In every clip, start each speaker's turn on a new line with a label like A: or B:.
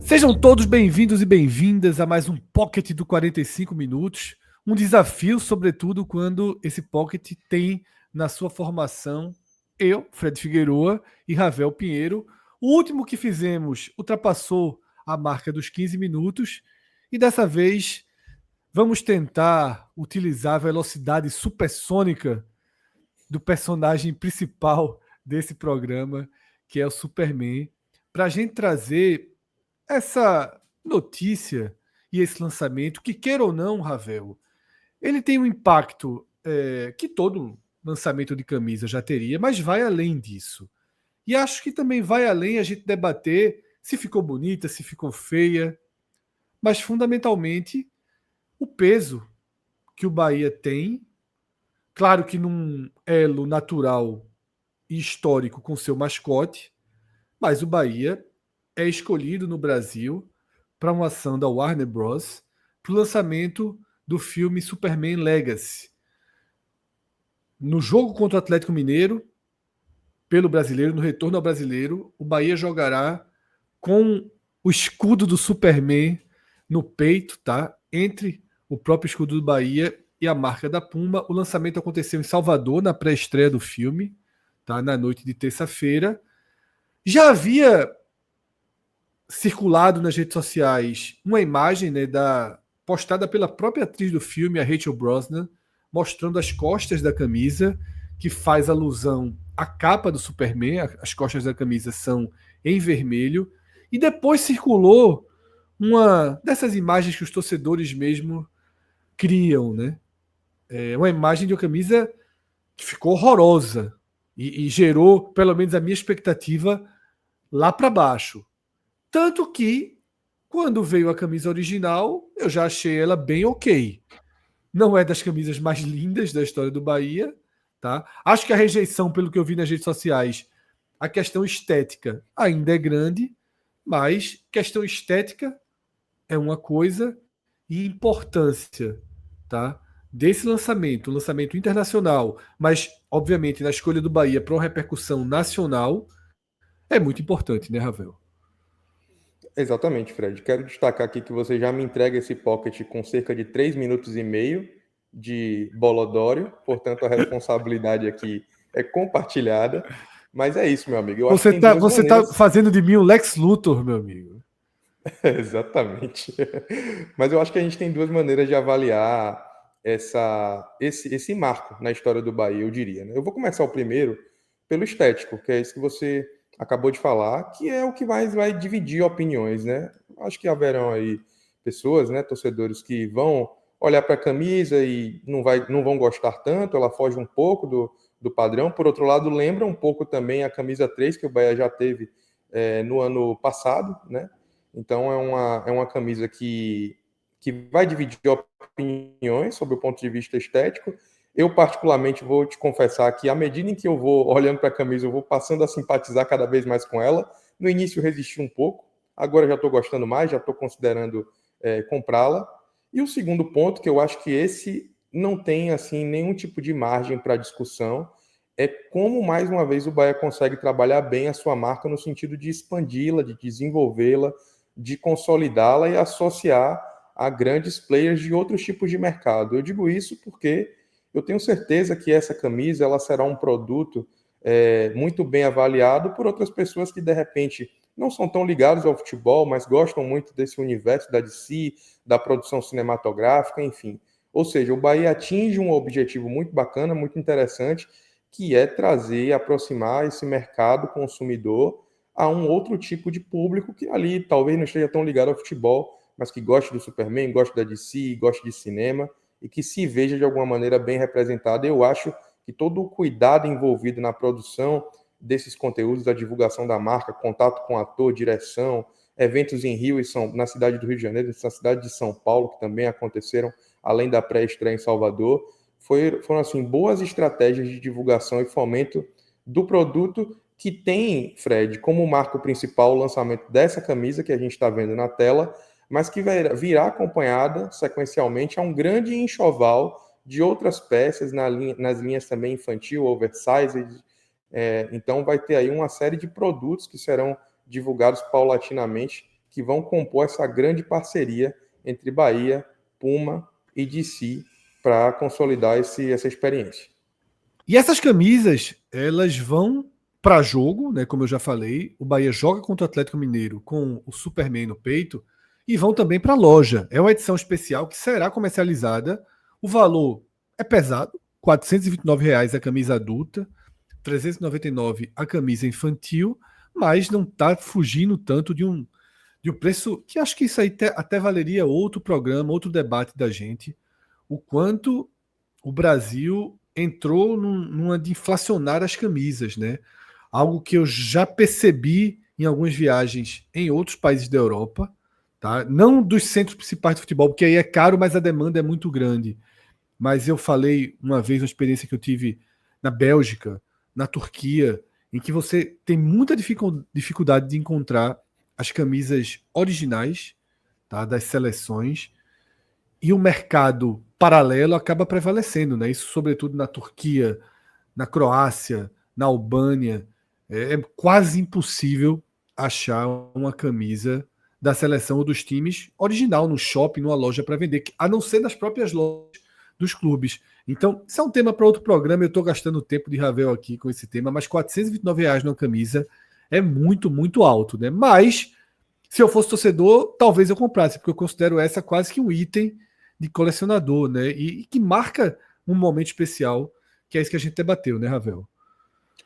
A: Sejam todos bem-vindos e bem-vindas a mais um Pocket do 45 minutos. Um desafio, sobretudo, quando esse Pocket tem na sua formação eu, Fred Figueroa, e Ravel Pinheiro. O último que fizemos ultrapassou a marca dos 15 minutos e dessa vez vamos tentar utilizar a velocidade supersônica do personagem principal desse programa, que é o Superman, para a gente trazer essa notícia e esse lançamento, que queira ou não, Ravel, ele tem um impacto que todo lançamento de camisa já teria, mas vai além disso. E acho que também vai além a gente debater se ficou bonita, se ficou feia, mas fundamentalmente o peso que o Bahia tem, claro que num elo natural e histórico com seu mascote, mas o Bahia é escolhido no Brasil para uma ação da Warner Bros. Para o lançamento do filme Superman Legacy. No jogo contra o Atlético Mineiro, pelo brasileiro, no retorno ao brasileiro, o Bahia jogará com o escudo do Superman no peito, tá? Entre o próprio escudo do Bahia e a marca da Puma. O lançamento aconteceu em Salvador, na pré-estreia do filme, tá? Na noite de terça-feira. Já havia circulado nas redes sociais uma imagem, né, postada pela própria atriz do filme, a Rachel Brosnahan, mostrando as costas da camisa, que faz alusão à capa do Superman. As costas da camisa são em vermelho. E depois circulou uma dessas imagens que os torcedores mesmo criam, né? Uma imagem de uma camisa que ficou horrorosa e gerou, pelo menos a minha expectativa, lá para baixo. Tanto que, quando veio a camisa original, eu já achei ela bem ok. Não é das camisas mais lindas da história do Bahia, tá? Acho que a rejeição, pelo que eu vi nas redes sociais, a questão estética ainda é grande, mas questão estética é uma coisa e importância, tá? Desse lançamento, um lançamento internacional, mas obviamente na escolha do Bahia para uma repercussão nacional, é muito importante, né, Ravel?
B: Exatamente, Fred. Quero destacar aqui que você já me entrega esse pocket com cerca de 3 minutos e meio de bolodório, portanto a responsabilidade aqui é compartilhada. Mas é isso, meu amigo. Eu acho que tem duas
A: Você tá
B: maneiras.
A: fazendo de mim o Lex Luthor, meu amigo.
B: Exatamente. Mas eu acho que a gente tem duas maneiras de avaliar esse marco na história do Bahia, eu diria, né? Eu vou começar o primeiro pelo estético, que é isso que você acabou de falar, que é o que mais vai dividir opiniões, né? Acho que haverão aí pessoas, né, torcedores que vão olhar para a camisa e não vão gostar tanto, ela foge um pouco do padrão. Por outro lado, lembra um pouco também a camisa 3 que o Bahia já teve no ano passado, né? Então é uma camisa que vai dividir opiniões sobre o ponto de vista estético. Eu, particularmente, vou te confessar que à medida em que eu vou olhando para a camisa, eu vou passando a simpatizar cada vez mais com ela. No início resisti um pouco, agora já estou gostando mais, já estou considerando comprá-la. E o segundo ponto, que eu acho que esse não tem assim nenhum tipo de margem para discussão, é como, mais uma vez, o Bahia consegue trabalhar bem a sua marca no sentido de expandi-la, de desenvolvê-la, de consolidá-la e associar a grandes players de outros tipos de mercado. Eu digo isso porque eu tenho certeza que essa camisa ela será um produto muito bem avaliado por outras pessoas que, de repente, não são tão ligados ao futebol, mas gostam muito desse universo da DC, da produção cinematográfica, enfim. Ou seja, o Bahia atinge um objetivo muito bacana, muito interessante, que é trazer e aproximar esse mercado consumidor a um outro tipo de público que ali talvez não esteja tão ligado ao futebol, mas que goste do Superman, goste da DC, goste de cinema e que se veja de alguma maneira bem representado. Eu acho que todo o cuidado envolvido na produção desses conteúdos, da divulgação da marca, contato com ator, direção, eventos em Rio e na cidade do Rio de Janeiro, na cidade de São Paulo, que também aconteceram, além da pré-estreia em Salvador, foram assim boas estratégias de divulgação e fomento do produto que tem, Fred, como marco principal o lançamento dessa camisa que a gente está vendo na tela, mas que virá acompanhada sequencialmente a um grande enxoval de outras peças nas linhas também infantil, oversized. Então vai ter aí uma série de produtos que serão divulgados paulatinamente, que vão compor essa grande parceria entre Bahia, Puma e DC para consolidar essa experiência.
A: E essas camisas, elas vão para jogo, né? Como eu já falei, o Bahia joga contra o Atlético Mineiro com o Superman no peito e vão também para a loja. É uma edição especial que será comercializada. O valor é pesado, R$ 429 a camisa adulta, R$ 399 a camisa infantil, mas não está fugindo tanto de um preço que acho que isso aí até valeria outro programa, outro debate da gente, o quanto o Brasil entrou numa de inflacionar as camisas, né? Algo que eu já percebi em algumas viagens em outros países da Europa, tá? Não dos centros principais de futebol, porque aí é caro, mas a demanda é muito grande. Mas eu falei uma vez uma experiência que eu tive na Bélgica, na Turquia, em que você tem muita dificuldade de encontrar as camisas originais, tá, das seleções, e o mercado paralelo acaba prevalecendo, né? Isso, sobretudo na Turquia, na Croácia, na Albânia. É quase impossível achar uma camisa da seleção ou dos times original no shopping, numa loja para vender, a não ser nas próprias lojas dos clubes. Então, isso é um tema para outro programa. Eu estou gastando tempo de Ravel aqui com esse tema, mas R$ 429 numa camisa é muito, muito alto, né? Mas, se eu fosse torcedor, talvez eu comprasse, porque eu considero essa quase que um item de colecionador, né? E que marca um momento especial, que é isso que a gente debateu, né, Ravel?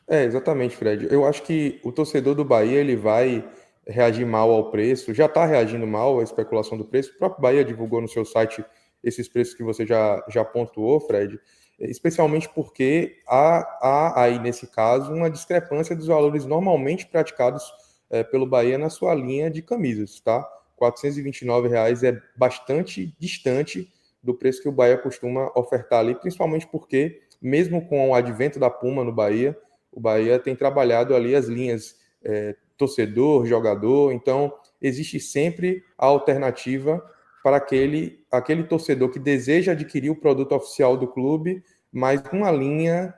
B: Exatamente, Fred. Eu acho que o torcedor do Bahia ele vai reagir mal ao preço, já está reagindo mal à especulação do preço. O próprio Bahia divulgou no seu site esses preços que você já pontuou, Fred, especialmente porque há aí, nesse caso, uma discrepância dos valores normalmente praticados pelo Bahia na sua linha de camisas, tá? R$ 429 é bastante distante do preço que o Bahia costuma ofertar ali, principalmente porque, mesmo com o advento da Puma no Bahia, o Bahia tem trabalhado ali as linhas torcedor, jogador, então existe sempre a alternativa para aquele torcedor que deseja adquirir o produto oficial do clube, mas com uma linha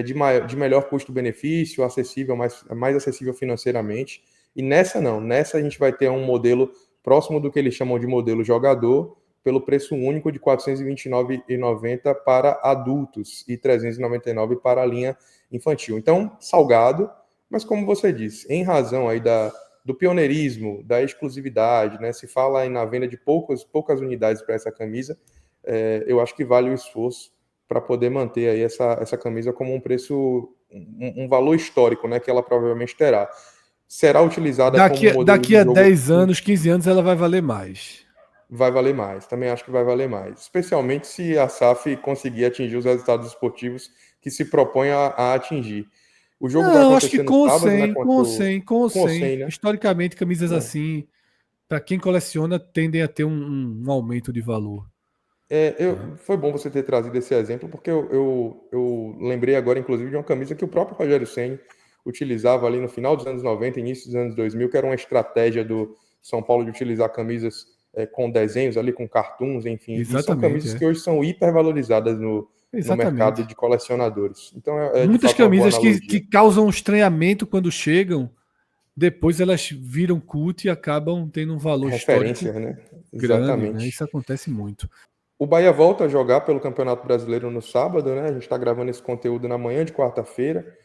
B: de melhor custo-benefício, acessível, mais acessível financeiramente. E nessa não, nessa a gente vai ter um modelo próximo do que eles chamam de modelo jogador, pelo preço único de R$ 429,90 para adultos e R$ 399 para a linha infantil. Então, salgado, mas como você disse, em razão aí do pioneirismo, da exclusividade, né? Se fala aí na venda de poucas unidades para essa camisa, eu acho que vale o esforço para poder manter aí essa camisa como um preço, um valor histórico, né? Que ela provavelmente terá. Será utilizada como modelo
A: Daqui
B: de
A: a
B: jogo.
A: 10 anos, 15 anos, ela vai valer mais.
B: Vai valer mais, também acho que vai valer mais. Especialmente se a SAF conseguir atingir os resultados esportivos que se propõe a atingir. O jogo vai
A: Não, acho que
B: acontecer no
A: com ou
B: sábado, né?
A: sem, com
B: Contra
A: ou
B: o.
A: sem, com ou
B: Com o
A: sem.
B: 100, né?
A: Historicamente, camisas
B: É.
A: assim, para quem coleciona, tendem a ter um aumento de valor. Tá?
B: Foi bom você ter trazido esse exemplo, porque eu lembrei agora, inclusive, de uma camisa que o próprio Rogério Ceni utilizava ali no final dos anos 90, início dos anos 2000, que era uma estratégia do São Paulo de utilizar camisas com desenhos ali, com cartoons, enfim. E são
A: Exatamente,
B: camisas que
A: é.
B: hoje são hipervalorizadas no mercado
A: Exatamente.
B: de colecionadores. Então, de
A: Muitas
B: fato uma boa
A: camisas que
B: analogia.
A: causam um estranhamento quando chegam, depois elas viram culto e acabam tendo um valor histórico
B: Referência, né?
A: grande, né?
B: Exatamente.
A: Isso acontece muito.
B: O Bahia volta a jogar pelo Campeonato Brasileiro no sábado, né? A gente está gravando esse conteúdo na manhã de quarta-feira.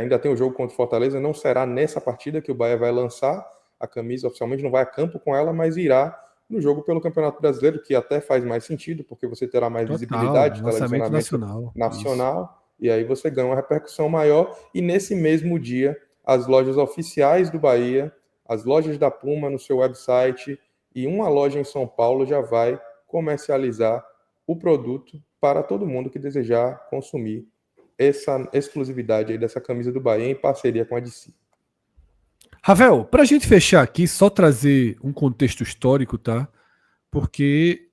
B: Ainda tem o jogo contra o Fortaleza. Não será nessa partida que o Bahia vai lançar a camisa oficialmente, não vai a campo com ela, mas irá no jogo pelo Campeonato Brasileiro, que até faz mais sentido, porque você terá mais
A: Total,
B: visibilidade,
A: lançamento
B: televisionamento
A: nacional. Isso.
B: nacional, e aí você ganha uma repercussão maior. E nesse mesmo dia, as lojas oficiais do Bahia, as lojas da Puma no seu website e uma loja em São Paulo já vai comercializar o produto para todo mundo que desejar consumir essa exclusividade aí dessa camisa do Bahia em parceria com a DC.
A: Ravel, para a gente fechar aqui, só trazer um contexto histórico, tá? Porque,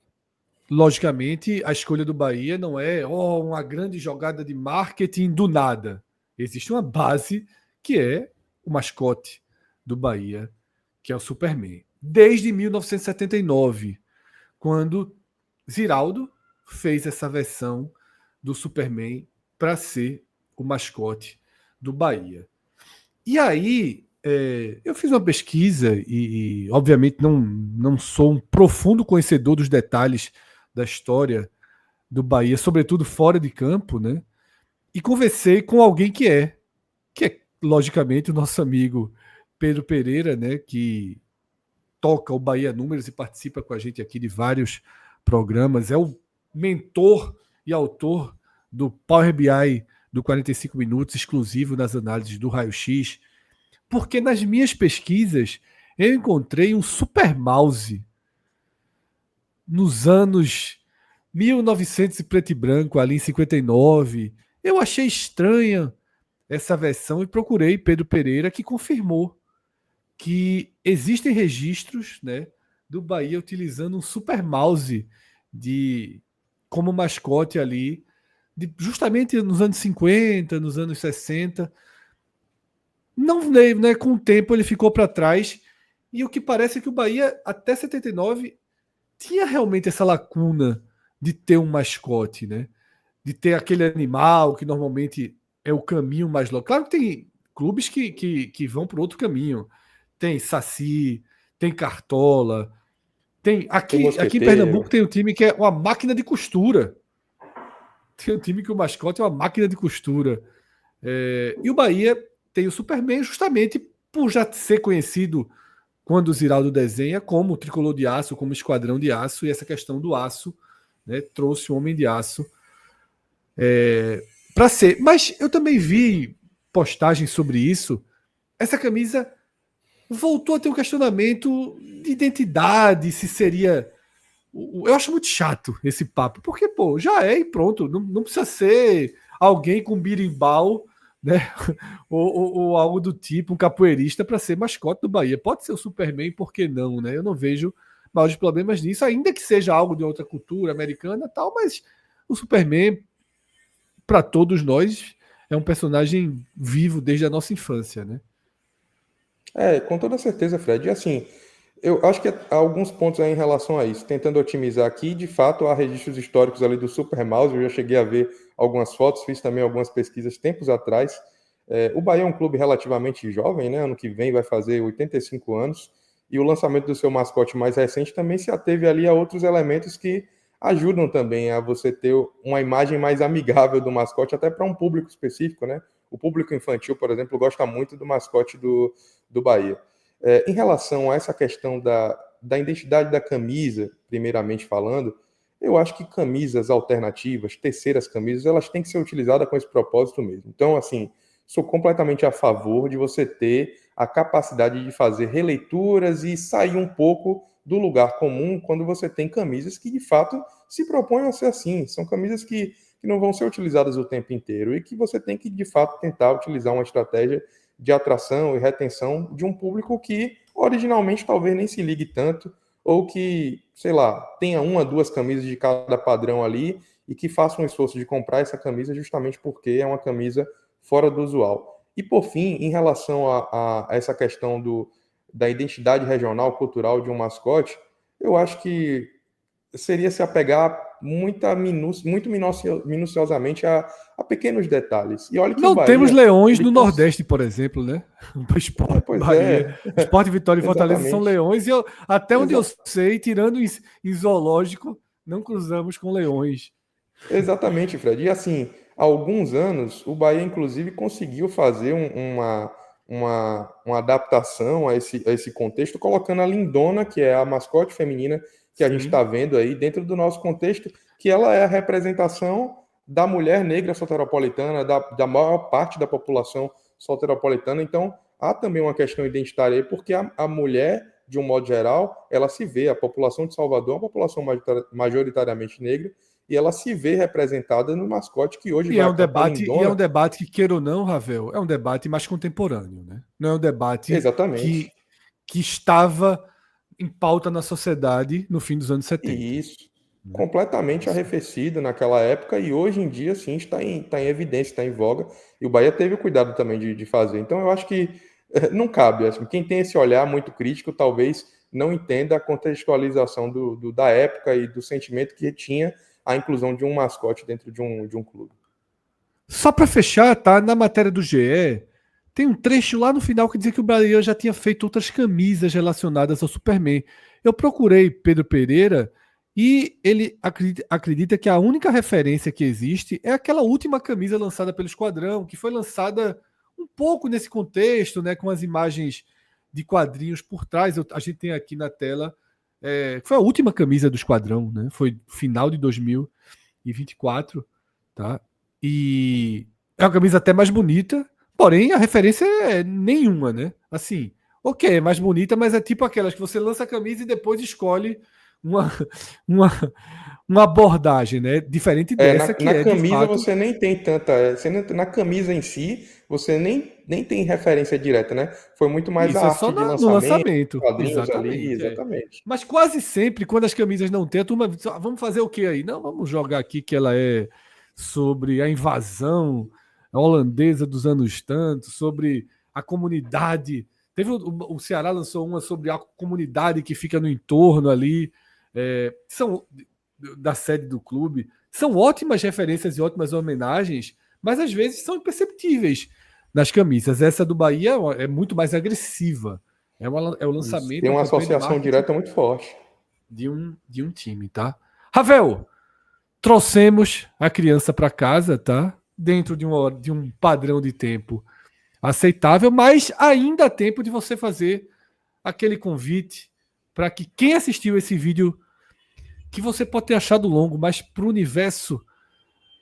A: logicamente, a escolha do Bahia não é uma grande jogada de marketing do nada. Existe uma base que é o mascote do Bahia, que é o Superman. Desde 1979, quando Ziraldo fez essa versão do Superman para ser o mascote do Bahia. E aí eu fiz uma pesquisa e obviamente, não sou um profundo conhecedor dos detalhes da história do Bahia, sobretudo fora de campo, né? E conversei com alguém que é logicamente o nosso amigo Pedro Pereira, né? Que toca o Bahia Números e participa com a gente aqui de vários programas. É o mentor e autor do Power BI do 45 Minutos, exclusivo nas análises do Raio X. Porque nas minhas pesquisas eu encontrei um super mouse nos anos 1900 e preto e branco, ali em 59. Eu achei estranha essa versão e procurei Pedro Pereira, que confirmou que existem registros, né, do Bahia utilizando um super mouse de, como mascote ali, justamente nos anos 50, nos anos 60. Não, né, com o tempo ele ficou para trás. E o que parece é que o Bahia, até 79, tinha realmente essa lacuna de ter um mascote, né? De ter aquele animal que normalmente é o caminho mais logo. Claro que tem clubes que vão por outro caminho. Tem Saci, tem Cartola, tem
B: Tem
A: aqui em
B: mosqueteiro.
A: Pernambuco tem um time que é uma máquina de costura. Tem um time que o mascote é uma máquina de costura. E o Bahia tem o Superman justamente por já ser conhecido quando o Ziraldo desenha como Tricolor de Aço, como Esquadrão de Aço, e essa questão do aço, né, trouxe o Homem de Aço para ser. Mas eu também vi postagens sobre isso. Essa camisa voltou a ter um questionamento de identidade, se seria. Eu acho muito chato esse papo, porque, pô, já é e pronto, não precisa ser alguém com birimbau, né? Ou algo do tipo, um capoeirista para ser mascote do Bahia. Pode ser o Superman, por que não, né? Eu não vejo maiores problemas nisso, ainda que seja algo de outra cultura americana e tal, mas o Superman, para todos nós, é um personagem vivo desde a nossa infância, né?
B: Com toda certeza, Fred. E assim, eu acho que há alguns pontos aí em relação a isso. Tentando otimizar aqui, de fato, há registros históricos ali do Super Mouse. Eu já cheguei a ver algumas fotos, fiz também algumas pesquisas tempos atrás. O Bahia é um clube relativamente jovem, né? Ano que vem vai fazer 85 anos. E o lançamento do seu mascote mais recente também se ateve ali a outros elementos que ajudam também a você ter uma imagem mais amigável do mascote, até para um público específico, né? O público infantil, por exemplo, gosta muito do mascote do Bahia. Em relação a essa questão da identidade da camisa, primeiramente falando, eu acho que camisas alternativas, terceiras camisas, elas têm que ser utilizadas com esse propósito mesmo. Então, assim, sou completamente a favor de você ter a capacidade de fazer releituras e sair um pouco do lugar comum quando você tem camisas que, de fato, se propõem a ser assim. São camisas que não vão ser utilizadas o tempo inteiro e que você tem que, de fato, tentar utilizar uma estratégia de atração e retenção de um público que originalmente talvez nem se ligue tanto, ou que, sei lá, tenha uma, duas camisas de cada padrão ali e que faça um esforço de comprar essa camisa justamente porque é uma camisa fora do usual. E por fim, em relação a essa questão da identidade regional, cultural de um mascote, eu acho que seria se apegar muito minuciosamente a pequenos detalhes. E olha que o
A: Não temos
B: Bahia,
A: leões
B: ele
A: no Nordeste, por exemplo, né? O Esporte
B: pois
A: Bahia,
B: é,
A: Esporte Vitória e Fortaleza são
B: exatamente.
A: leões, e até onde eu
B: Exa
A: sei, tirando em zoológico, não cruzamos com leões.
B: Exatamente, Fred. E assim, há alguns anos, o Bahia, inclusive, conseguiu fazer uma adaptação a esse contexto, colocando a Lindona, que é a mascote feminina que a gente
A: Sim.
B: está vendo aí dentro do nosso contexto, que ela é a representação da mulher negra soteropolitana, da maior parte da população soteropolitana. Então, há também uma questão identitária aí, porque a mulher, de um modo geral, ela se vê, a população de Salvador é uma população majoritariamente negra, e ela se vê representada no mascote que hoje vai com a
A: E é um
B: lindona.
A: debate que, queira ou não, Ravel, é um debate mais contemporâneo, né? Não é um debate
B: Exatamente.
A: que estava em pauta na sociedade no fim dos anos 70.
B: E isso,
A: Né?
B: completamente
A: Isso.
B: arrefecido naquela época, e hoje em dia, sim, está em evidência, está em voga, e o Bahia teve o cuidado também de fazer. Então, eu acho que não cabe. Assim, quem tem esse olhar muito crítico, talvez não entenda a contextualização da época e do sentimento que tinha a inclusão de um mascote dentro de um clube.
A: Só para fechar, tá? Na matéria do GE, tem um trecho lá no final que dizia que o Bahia já tinha feito outras camisas relacionadas ao Superman. Eu procurei Pedro Pereira e ele acredita que a única referência que existe é aquela última camisa lançada pelo Esquadrão, que foi lançada um pouco nesse contexto, né, com as imagens de quadrinhos por trás. A gente tem aqui na tela, foi a última camisa do Esquadrão, né? Foi final de 2024, tá? E é uma camisa até mais bonita, porém a referência é nenhuma, né? Assim, ok, é mais bonita, mas é tipo aquelas que você lança a camisa e depois escolhe uma, uma, uma abordagem, né? Diferente dessa, que
B: Na
A: é de
B: camisa
A: fato.
B: você nem tem tanta. Na camisa em si, você nem tem referência direta, né? Foi muito mais
A: Isso,
B: a
A: é só
B: arte de
A: no
B: lançamento,
A: lançamento.
B: quadrinhos ali,
A: Exatamente.
B: exatamente.
A: Mas quase sempre, quando as camisas não tem, a turma diz, "Ah, vamos fazer o que aí? Não, vamos jogar aqui que ela é sobre a invasão holandesa dos anos tantos, sobre a comunidade. Teve o Ceará lançou uma sobre a comunidade que fica no entorno ali, são da sede do clube. São ótimas referências e ótimas homenagens, mas às vezes são imperceptíveis nas camisas. Essa do Bahia é muito mais agressiva. É o
B: Isso.
A: lançamento,
B: Tem
A: uma
B: uma
A: campanha de
B: associação
A: marketing
B: direta muito forte.
A: de um time, tá? Ravel, trouxemos a criança para casa, tá? Dentro de um padrão de tempo aceitável, mas ainda há tempo de você fazer aquele convite para que quem assistiu esse vídeo, que você pode ter achado longo, mas para o universo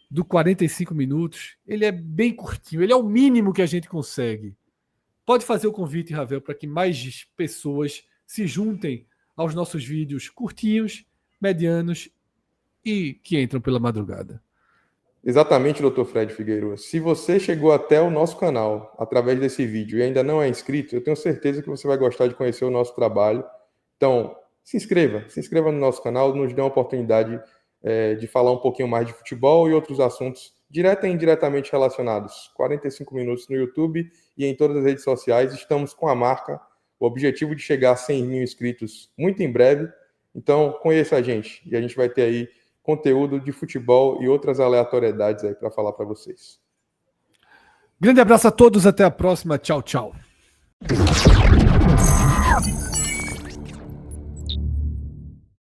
A: do 45 minutos, ele é bem curtinho, ele é o mínimo que a gente consegue. Pode fazer o convite, Ravel, para que mais pessoas se juntem aos nossos vídeos curtinhos, medianos e que entram pela madrugada.
B: Exatamente, Dr. Fred Figueiredo. Se você chegou até o nosso canal através desse vídeo e ainda não é inscrito, eu tenho certeza que você vai gostar de conhecer o nosso trabalho. Então, se inscreva no nosso canal, nos dê uma oportunidade de falar um pouquinho mais de futebol e outros assuntos direta e indiretamente relacionados. 45 minutos no YouTube e em todas as redes sociais. Estamos com a marca, o objetivo de chegar a 100 mil inscritos muito em breve. Então, conheça a gente e a gente vai ter aí conteúdo de futebol e outras aleatoriedades aí para falar para vocês.
A: Grande abraço a todos, até a próxima. Tchau, tchau.